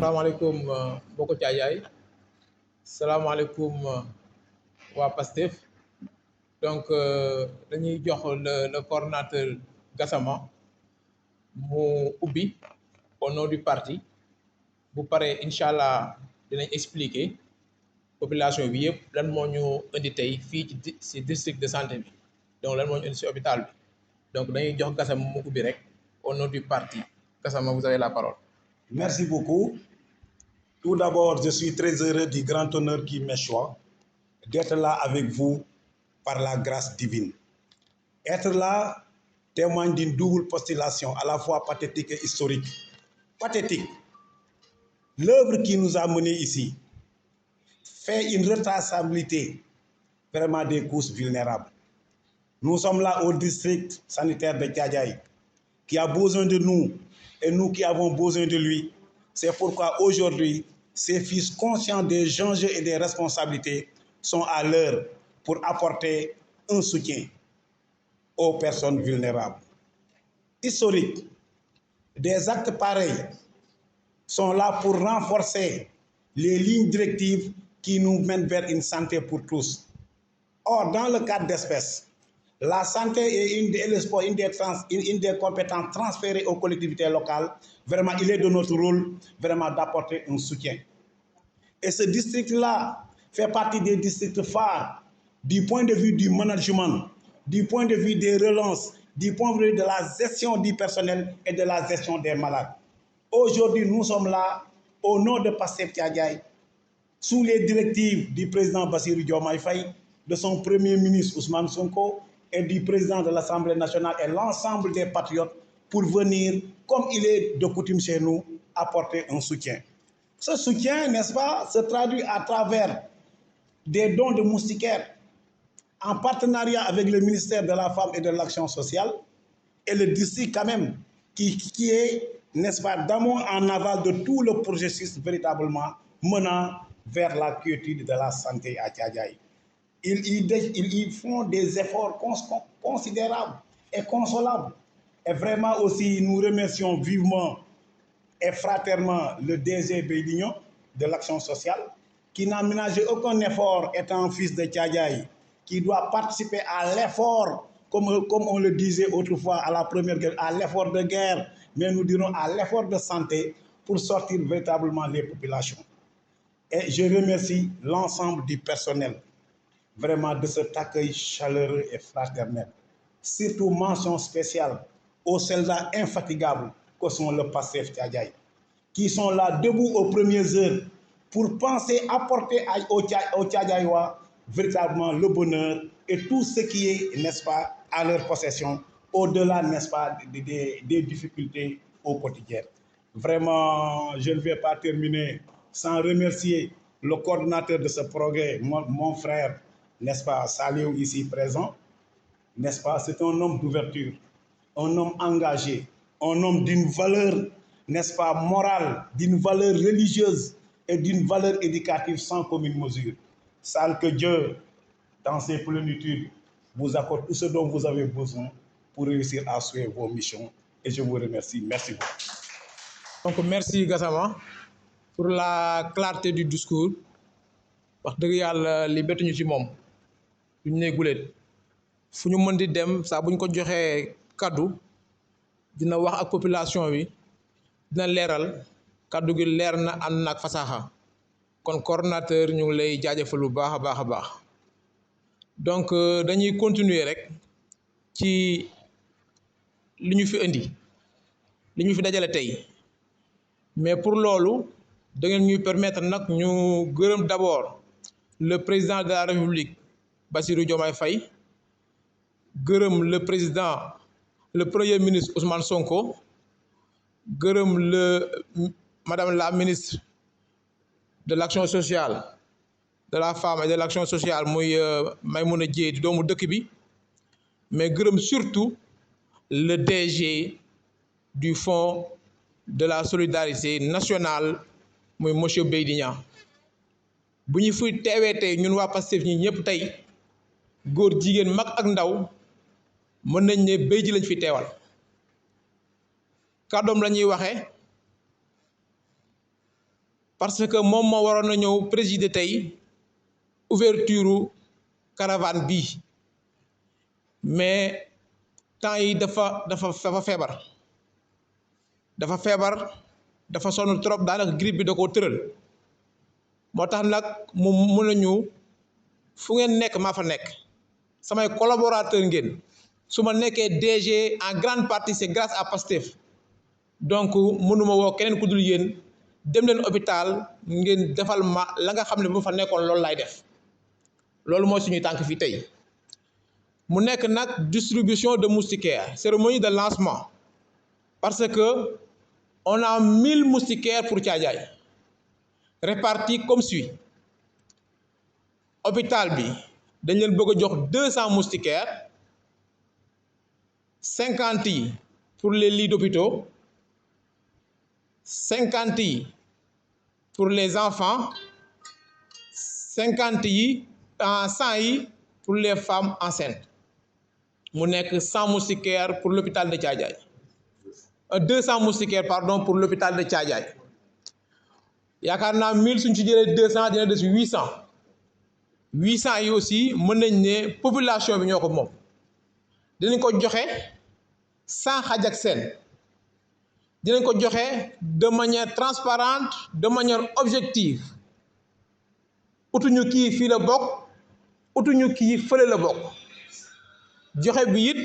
salaamaaleykum mbokku Caajaay salaamaaleykum waa Pastef donc dañuy jox le coordonnateur Gassama mu ubbi au nom du parti bu paree incha allah dinañ expliquer population bi yëpp lan moo ñu indi tey fii ci district de santé bi donc lan moo ñu indi ci hôpital bi donc dañuy jox Gassama mu ubbi rek au nom du parti Gassama vous avez la parole. Merci beaucoup. Tout d'abord, je suis très heureux du grand honneur qui m'échoit d'être là avec vous par la grâce divine. Être là témoigne d'une double postulation, à la fois pathétique et historique. Pathétique. L'œuvre qui nous a menés ici fait une retraçabilité vraiment des couches vulnérables. Nous sommes là au district sanitaire de Thiadiaye, qui a besoin de nous et nous qui avons besoin de lui. C'est pourquoi aujourd'hui, ces fils conscients des enjeux et des responsabilités sont à l'heure pour apporter un soutien aux personnes vulnérables. Historique, des actes pareils sont là pour renforcer les lignes directives qui nous mènent vers une santé pour tous. Or, dans le cadre d'espèces, la santé est une des compétences transférées aux collectivités locales. Vraiment, il est de notre rôle vraiment d'apporter un soutien. Et ce district-là fait partie des districts phares du point de vue du management, du point de vue des relances, du point de vue de la gestion du personnel et de la gestion des malades. Aujourd'hui, nous sommes là au nom de Pastef Thiadiaye, sous les directives du président Bassirou Diomaye Faye, de son premier ministre Ousmane Sonko et du président de l'Assemblée nationale et l'ensemble des patriotes pour venir, comme il est de coutume chez nous, apporter un soutien. Ce soutien, n'est-ce pas, se traduit à travers des dons de moustiquaires en partenariat avec le ministère de la Femme et de l'Action sociale et le district quand même qui est, n'est-ce pas, d'amont en aval de tout le processus véritablement menant vers la quiétude de la santé à Thiadiaye. Ils font des efforts considérables et consolables. Et vraiment aussi, nous remercions vivement et fraternement le DG Bédignon de l'Action sociale, qui n'a ménagé aucun effort étant fils de Thiadiaye, qui doit participer à l'effort, comme on le disait autrefois à la première guerre, à l'effort de guerre, mais nous dirons à l'effort de santé pour sortir véritablement les populations. Et je remercie l'ensemble du personnel vraiment de cet accueil chaleureux et fraternel. Surtout mention spéciale aux soldats infatigables que sont le Pastef Thiadiaye, qui sont là debout aux premières heures pour penser apporter aux Thiadiayois véritablement le bonheur et tout ce qui est, n'est-ce pas, à leur possession, au-delà, n'est-ce pas, des difficultés au quotidien. Vraiment, je ne vais pas terminer sans remercier le coordonnateur de ce progrès, mon frère, n'est-ce pas, Saliou ici présent, n'est-ce pas, c'est un homme d'ouverture, un homme engagé, un homme d'une valeur, n'est-ce pas, morale, d'une valeur religieuse et d'une valeur éducative sans commune mesure. Salle que Dieu, dans ses plénitudes, vous accorde tout ce dont vous avez besoin pour réussir à suivre vos missions. Et je vous remercie. Merci beaucoup. Donc merci Gassama pour la clarté du discours. wax dëgg yàlla li bettuñu ci moom duñ ne guléet fu ñu mën di dem saa bu ñu ko joxee kaddu dina wax ak population bi dina leeral kaddu gi leer na ànd na ak fasaaxa kon coordonnateur ñu ngi lay jaajëfal bu baax a baax a baax donc dañuy continuer rek ci li ñu fi indi li ñu fi dajale tey mais pour loolu da ngeen ñuy permettre nag ñu gërëm d'abord le président de la République Bassirou Diomaye Faye gërëm le président le premier ministre Ousmane Sonko gërëm madame la ministre de l'action sociale de la femme et de l'action sociale muy Maïmouna Dièye di doomu dëkk bi mais gërëm surtout le DG du fonds de la solidarité nationale muy monsieur Bédignan bu ñu fi teewee tey ñun waa Pastef ñi ñëpp tey góor jigéen mag ak ndaw mën nañ ne béy ji lañ fi teewal kàddoom la ñuy waxee parce que moom moo waroon a ñëw présider tey ouverture caravane bii mais temps yi dafa feebar dafa sonn trop daanaka grippe bi da koo tëral moo tax nag mu mën a ñu fu ngeen nekk maa fa nekk samay collaborateur ngeen su ma nekkee DG en grande partie c'est grâce à Pastef donc mënuma woo keneen ku dul yéen dem leen hôpital ngeen defal ma la nga xam ne bu ma fa nekkoon loolu laay def loolu mooy suñuy tànk fii tey mu nekk nag distribution de moustiquaires cérémonie de lancement parce que on a 1000 moustiquaires pour Thiadiaye répartis comme suit hôpital bi dañ leen bëgg a jox 200 moustiquaires 50 yi pour les lits d'hôpitaux 50 yi pour les enfants 50 yi 100 yi pour les femmes enceintes mu nekk 100 moustiquaires pour l'hôpital de Thiadiaye 200 moustiquaires pardon pour l'hôpital de Thiadiaye yaakaar naa 1000 suñ ci jëlee 200 dina des 800 yi aussi mën nañ ne population bi ñoo ko moom dinañ ko joxe sans xaj ak seen dinañ ko joxe de manière transparente de manière objective utuñu kii fii la bokk utuñu kii fële la bokk joxe bi it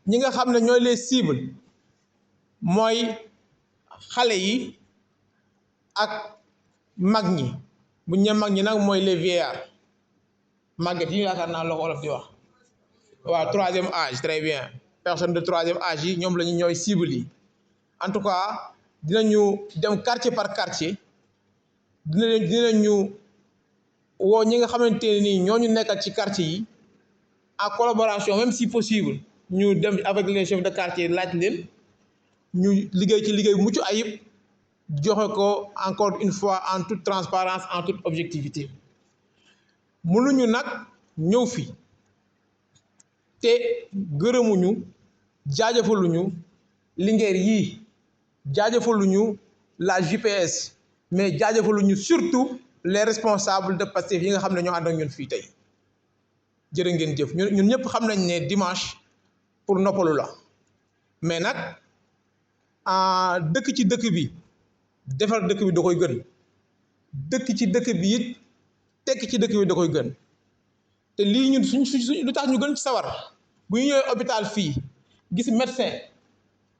ñi nga xam ne ñooy les cibles mooy xale yi ak mag ñi bu ñu nee mag ñi nag mooy les vieillards màgget yi yaakaar naa la ko olof di wax waaw troisième âge très bien personne de troisième âge yi ñoom la ñu ñooy cibles yi en tout cas dinañu dem quartier par quartier dinañu woo ñi nga xamante ne nii ñoo ñu nekkal ci quartier yi en collaboration même si possible ñu dem avec les chefs de quartier laaj leen ñu liggéey ci liggéey bu mucc ayib joxe ko encore une fois en toute transparence en toute objectivité mënuñu nag ñëw fi te gërëmuñu jaajëfaluñu Linguère yii jaajëfaluñu la JPS mais jaajëfaluñu surtout les responsables de Pastef yi nga xam ne ñoo ànd ak ñun fii tey jërë ngeen jëf ñun ñëpp xam nañ ne dimanche pour noppalu la mais nag dëkk ci dëkk bi defar dëkk bi da koy gën dëkk ci dëkk bi it tekk ci dëkk bi da koy gën te lii ñun suñ lu tax ñu gën ci sawar bu ñu ñëwee hôpital fii gis médecin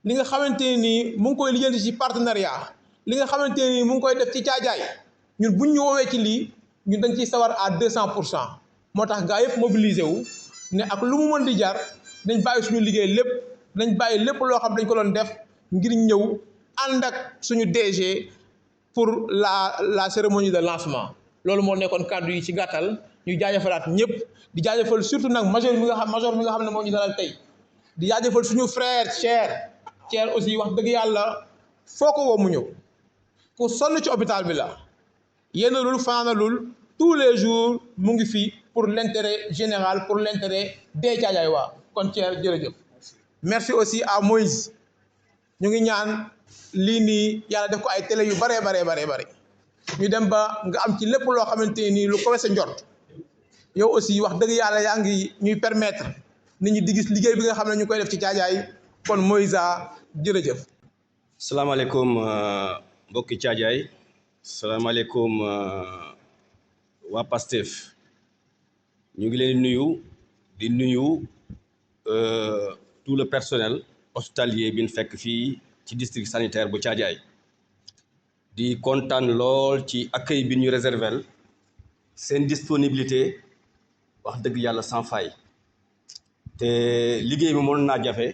li nga xamante ne nii mu ngi koy lijjanti ci partenariat li nga xamante ne nii mu ngi koy def ci Thiadiaye ñun buñ ñu woowee ci lii ñun dañ ciy sawar à 200% moo tax gaa yëpp mobilisé wu ne ak lu mu mën di jar dañ bàyyi suñu liggéey lépp dañ bàyyi lépp loo xam dañ ko doon def ngir ñëw ànd ak suñu DG pour la cérémonie de lancement loolu moo nekkoon kàddu yi ci gàttal ñu jaajëfalaat ñëpp di jaajëfal surtout nag major mi nga xam ne moo ñu dalal tey di jaajëfal suñu frère Thier aussi wax dëgg yàlla foo ko woo mu ñëw ku sonn ci hôpital bi la yéenalul fanaanalul tous les jours mu ngi fi pour l'intérêt général pour l'intérêt des Thiadiaye waa kon Thier jërëjëf merci aussi à Moïse ñu ngi ñaan lii nii yàlla def ko ay télé yu bare ñu dem ba nga am ci lépp loo xamante nii lu ko wese njort yow aussi wax dëgg yàlla yaa ngi ñuy permettre nit ñi di gis liggéey bi nga xam ne ñu koy def ci Thiadiaye kon Moïse jërëjëf. salaamaaleykum mbokki Thiadiaye salaamaaleykum waa Pastef ñu ngi leen di nuyu tout le personnel hospitalier bi ñu fekk fii ci district sanitaire bu Thiadiaye di kontaan lool ci accueil bi ñu réservel seen disponibilité wax dëgg yàlla sans faille te liggéey bi mën naa jafe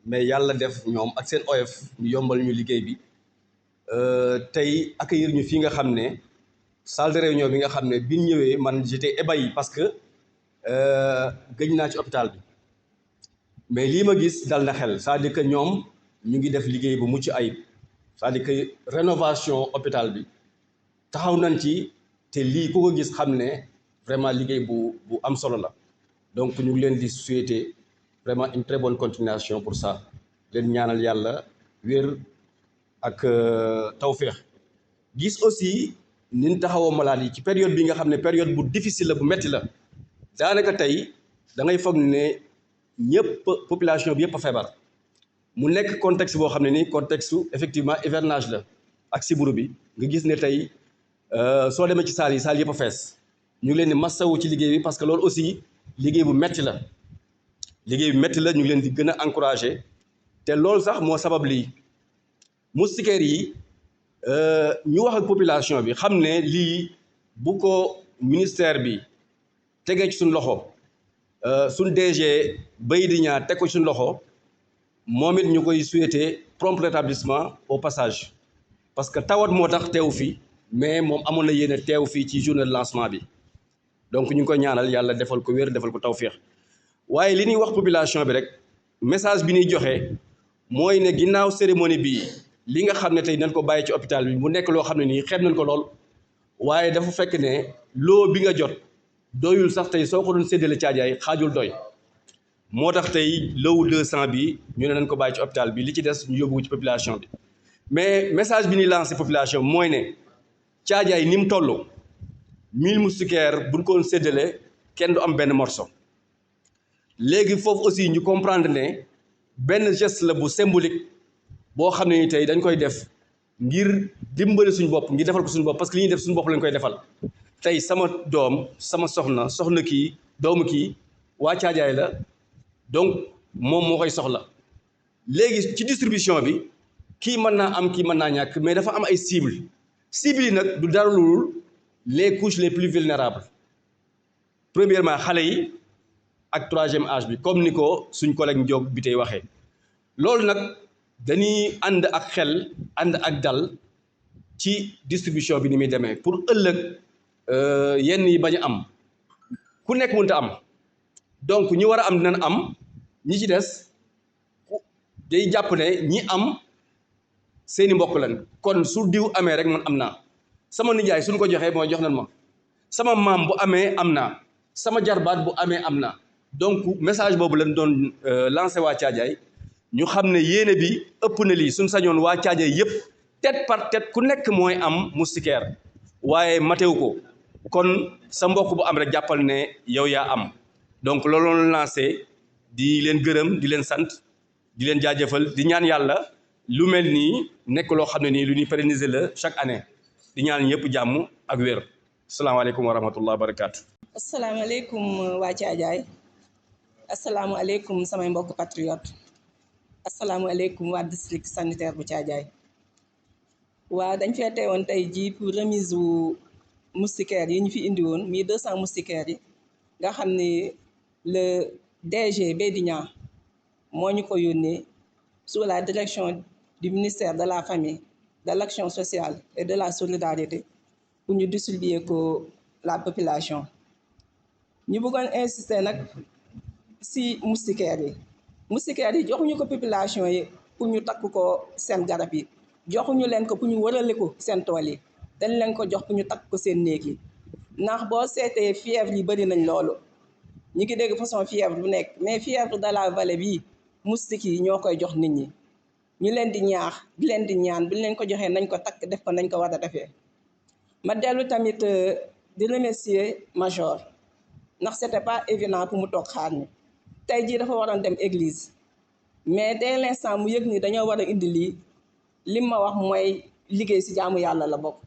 mais yàlla def ñoom ak seen oyof ñu yombal ñu liggéey bi tey accueillir ñu fii nga xam ne salle de réunion bi nga xam ne bi ñu ñëwee man j'étais ébahi parce que gëj naa ci hôpital bi mais lii ma gis dal na xel c'est-à-dire que ñoom ñu ngi def liggéey bu mucc ayib c'est-à-dire que rénovation hôpital bi taxaw nañ ci te lii ku ko gis xam ne vraiment liggéey bu am solo la donc ñu ngi leen di souhaiter vraiment une très bonne continuation pour ça leen ñaanal yàlla wér ak tawféex. Gis aussi ni ñu taxawoo malade yi ci période bi nga xam ne période bu difficile la bu metti la daanaka tey da ngay foog ne ñëpp population bi yëpp a feebar mu nekk contexte boo xam ne nii contexte effectivement hivernage la ak siburu bi nga gis ne tey soo demee ci saal yi saal yëpp a fees ñu ngi leen di massawu ci liggéey bi parce que loolu aussi liggéey bu metti la ñu ngi leen di gën a encouragé te loolu sax moo sabab lii moustiquaires yi ñu wax ak population bi xam ne lii bu ko ministère bi tegee ci suñ loxo suñ DG Baydy Niang teg ko ci suñ loxo moom it ñu koy souhaiter prompt rétablissement au passage parce que tawat moo tax teew fii mais moom amoon na yéene teew fii ci journée de lancement bi donc ñu ngi koy ñaanal yàlla defal ko wér defal ko tawféex waaye li ñuy wax population bi rek message bi ñuy joxe mooy ne ginnaaw cérémonie bi li nga xam ne tey nañ ko bàyyi ci hôpital bi mu nekk loo xam ne nii xeeb nañ ko lool waaye dafa fekk ne loo bi nga jot doyul sax tey soo ko doon séddale caajaay xaajul doy moo tax tey loowu 200 bi ñu ne nañ ko bàyyi ci hôpital bi li ci des ñu yóbbu ci population bi mais message bi ñuy lancé population bi mooy ne caajaay ni mu toll 1000 moustiquaires buñ ko doon séddale kenn du am benn morceau léegi foofu aussi ñu comprendre ne benn geste la bu symbolique boo xam ne ni tey dañ koy def ngir dimbali suñu bopp ngir defal ko suñu bopp parce que li ñuy def suñu bopp lañ koy defal tey sama doom sama soxna kii doomu kii waa caajaay la donc moom moo koy soxla léegi ci distribution bi kii mën naa am kii mën naa ñàkk mais dafa am ay cibles yi nag du dara lu les couches les plus vulnérables premièrement xale yi ak troisième âge bi comme ni ko suñ collègue Ndiog bi tey waxee loolu nag dañuy ànd ak xel ànd ak dal ci distribution bi ni muy demee pour ëllëg yenn yi bañ a am ku nekk mënut a am donc ñi war a am dinañ am ñi ci des day jàpp ne ñi am seeni mbokk lañ kon su diw amee rek man am naa sama nijaay suñ ko joxee mooy jox nañ ma sama maam bu amee am naa sama jarbaat bu amee am naa donc message boobu lañ doon lancé waa Caajaay ñu xam ne yéene bi ëpp na lii suñ sañoon waa Caajaay yëpp tête par tête ku nekk mooy am moustiquaire waaye matew ko kon sa mbokk bu am rek jàppal ne yow yaa am donc loolu la lancé di leen gërëm di leen sant di leen jaajëfal di ñaan yàlla lu mel nii nekk loo xam ne nii lu ñuy pérenniser la chaque année di ñaan ñëpp jàmm ak wér asalaamaaleykum wa rahmatullah wa barakaatu. asalaamaaleykum waa Caajaay asalaamaaleykum samay mbokk patriote asalaamaaleykum waa district sanitaire bu Caajaay waa dañ fee teewoon tey jii pour remise wu moustiquaires yi ñu fi indi woon 1200 moustiquaires yi nga xam ne le DG Baydy Niang moo ñu ko yónnee sous la direction du ministère de la famille de l'action sociale et de la solidarité pour ñu distribuer ko la population ñu bëggoon insister nag si moustiquaires yi joxuñu ko population yi pour ñu takk ko seen garab yi joxuñu leen ko pour ñu wërale ko seen tool yi dañ leen ko jox pour ñu takk ko seen néeg yi ndax boo seetee fièvre yi bëri nañ loolu ñu ngi dégg façon fièvre bu nekk mais fièvre de la vallée bii moustique yi ñoo koy jox nit ñi ñu leen di ñaax di leen di ñaan bu leen ko joxee nañ ko takk def ko nañ ko war a defee ma dellu tamit di remercier major ndax c'était pas évident pour mu toog xaar ñu tey jii dafa waroon dem église mais dès l'instant mu yëg ni dañoo war a indi lii lim ma wax mooy liggéey si jaamu yàlla la bokk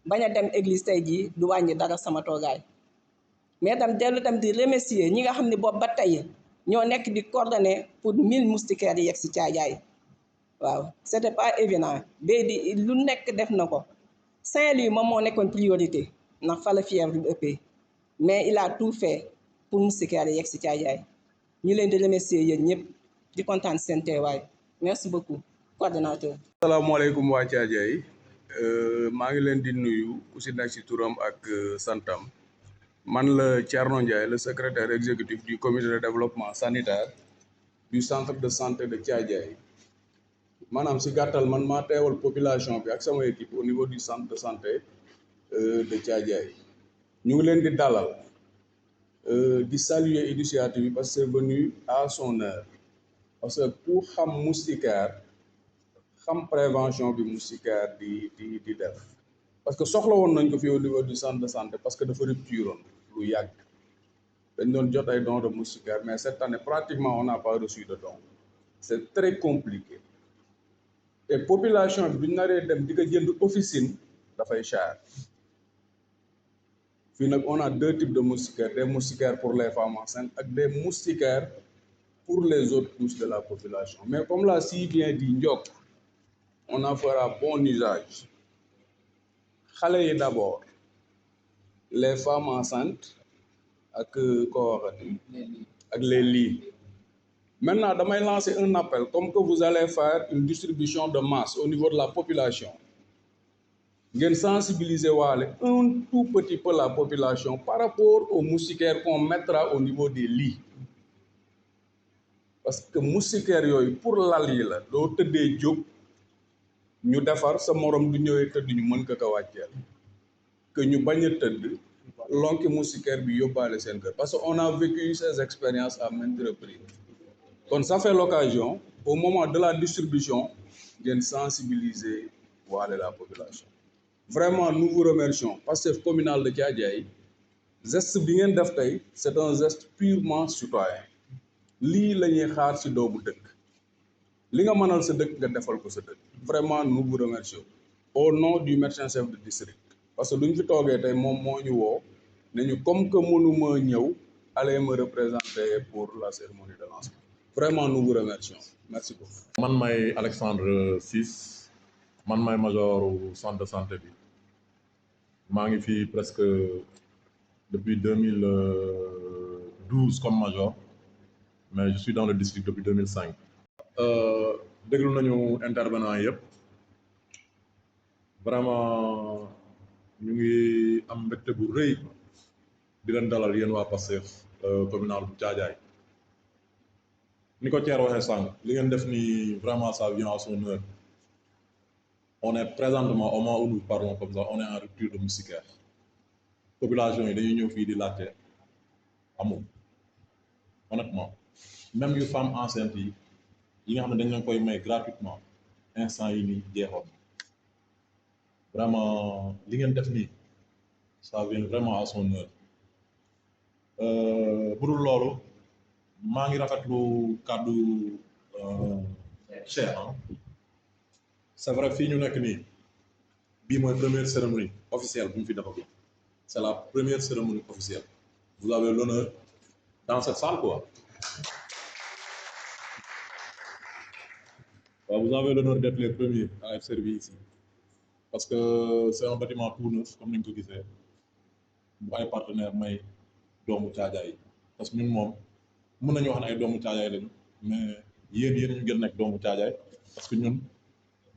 bañ a dem église tey jii du wàññi dara sama toogaay mais tam dellu tam di remercier ñi nga xam ne boobu ba tey ñoo nekk di coordonner pour 1000 moustiquaires yi yegg si Caajaay waaw c'était pas évident Baydy lu nekk def na ko Saint-Louis moom moo nekkoon priorité ndax fa la fièvre bi ëppee mais il a tout fait pour moustiquaires yi yegg si Caajaay ñu leen di remercier yéen ñëpp di kontaan seen teewaay merci beaucoup coordonnateur. asalaamaaleykum waa Caajaay maa ngi leen di nuyu ku si nekk si turam ak santam man la Thierno Ndiaye le secrétaire exécutif du comité de développement sanitaire du centre de santé de Caajaay maanaam si gàttal man maa teewal population bi ak sama équipe au niveau du centre de santé de Caajaay ñu ngi leen di dalal di saluer initiative bi parce que c'est venu à son heure parce que ku xam moustiquaire xam prévention bi moustiquaire di def parce que soxla woon nañ ko fi au niveau du centre de santé parce que dafa rupture woon lu yàgg dañ doon jot ay dons de moustiquaire mais cette année pratiquement on n'a pas reçu de dons c'est très compliqué et population bi bu ñu naree dem di ko jënd officine dafay cher fii nag on a deux types de moustiquaires des moustiquaires pour les femmes enceintes ak des moustiquaires pour les autres couches de la population mais comme l'a si bien dit Ndiok on en fera bon usage xale yi d'abord les femmes enceintes ak koo waxati ak les lits maintenant damay lancer un appel comme que vous allez faire une distribution de masse au niveau de la population ngeen sensibiliser waale un tout petit peu la population par rapport aux moustiquaires qu'on mettra au niveau des lits parce que moustiquaires yooyu pour lal yi la doo tëddee jóg ñu defar sa morom du ñëwee tëdd ñu mën ko wàcceel que ñu bañ a tëdd lonki moustiquaire bi yóbbaale seen kër parce que on a vécu ces expériences à maintes reprises kon ça fait l'occasion au moment de la distribution ngeen sensibiliser waale la population vraiment nous vous remercions Pastef communal de Thiadiaye geste bi ngeen def tey c'est un geste purement citoyen lii la ñuy xaar ci doomu dëkk li nga mënal sa dëkk nga defal ko sa dëkk vraiment nous vous remercions au nom du médecin chef de district parce que lu ñu fi toogee tey moom moo ñu woo ne ñu comme que mënuma ñëw allez me représenter pour la cérémonie de lancement vraiment nous vous remercions merci beaucoup. man may Alexandre Ciss man may major centre de santé bi maa ngi fii presque depuis 2012 comme major mais je suis dans le district depuis 2005. déglu nañu intervenant yëpp vraiment ñu ngi am mbégte bu rëy di leen dalal yéen waa Pastef communal bu Thiadiaye ni ko Thierre waxee sànq li ngeen def ni vraiment ça vient à son heure on est présentement au moment où nous parlons comme ça on est en rupture de moustiquaire population yi dañuy ñëw fii di laajte amul honnêtement même yu femmes enceintes yi nga xam ne dañ leen koy may gratuitement instant yi nii jeexoon vraiment li ngeen def nii ça vient vraiment à son heure bu dul loolu maa ngi rafetlu kàddu Cheikh c'est vrai fii ñu nekk nii bii mooy première cérémonie officielle bu ñu fi defagul c'est la première cérémonie officielle vous avez l'honneur dans cette salle quoi vous avez l'honneur d'être les premiers à être servis ici parce que c'est un bâtiment tout neuf comme ni nga ko gisee bu ay partenaires may doomu Thiadiaye parce que ñun moom mën nañu wax ne ay doomu Thiadiaye lañu mais yéen ñu gën nekk doomu Thiadiaye parce que ñun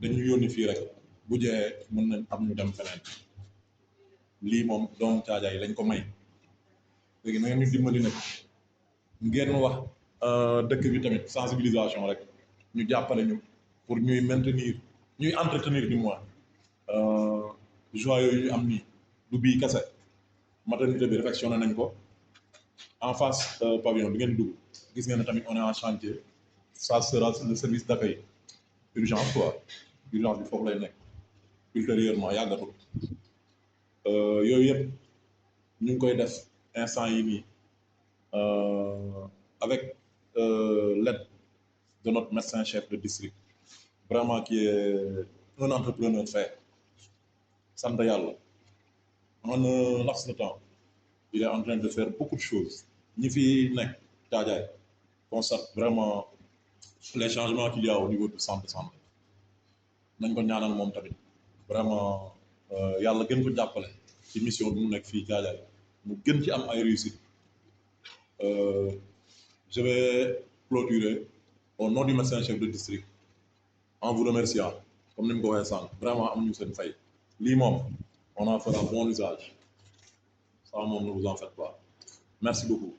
dañu yónni fii rek bu jeexee mën nañ am ñu dem feneen lii moom doomu Thiadiaye lañ ko may léegi na ngeen ñu dimbali nag ngeen wax dëkk bi tamit sensibilisation rek ñu jàppale ñu pour ñuy maintenir ñuy entretenir du moins joie yooyu ñu am nii du bii kese maternité bi réfectionné nañ ko en face pavillon bi ngeen dugg gis ngeen ne tamit on est en chantier ça sera le service d'accueil urgence quoi urgence bi foofu lay nekk ultérieurement yàggatul yooyu yëpp ñu ngi koy def instant yi nii avec l'aide de notre médecin chef de district vraiment qui est un entrepreneur fait sant yàlla en un laps de temps il est en train de faire beaucoup de choses ñi fi nekk Thiadiaye constate vraiment les changements qu'il y a au niveau du centre de santé nañ ko ñaanal moom tamit vraiment yàlla gën ko jàppale ci mission bi mu nekk fii Thiadiaye mu gën ci am ay réussite je vais clôturer au nom du médecin chef de district en vous remerciant comme ni mu ko waxee sànq vraiment amuñu seen fay lii moom on en fera bon usage ça moom ne vous en faites pas merci beaucoup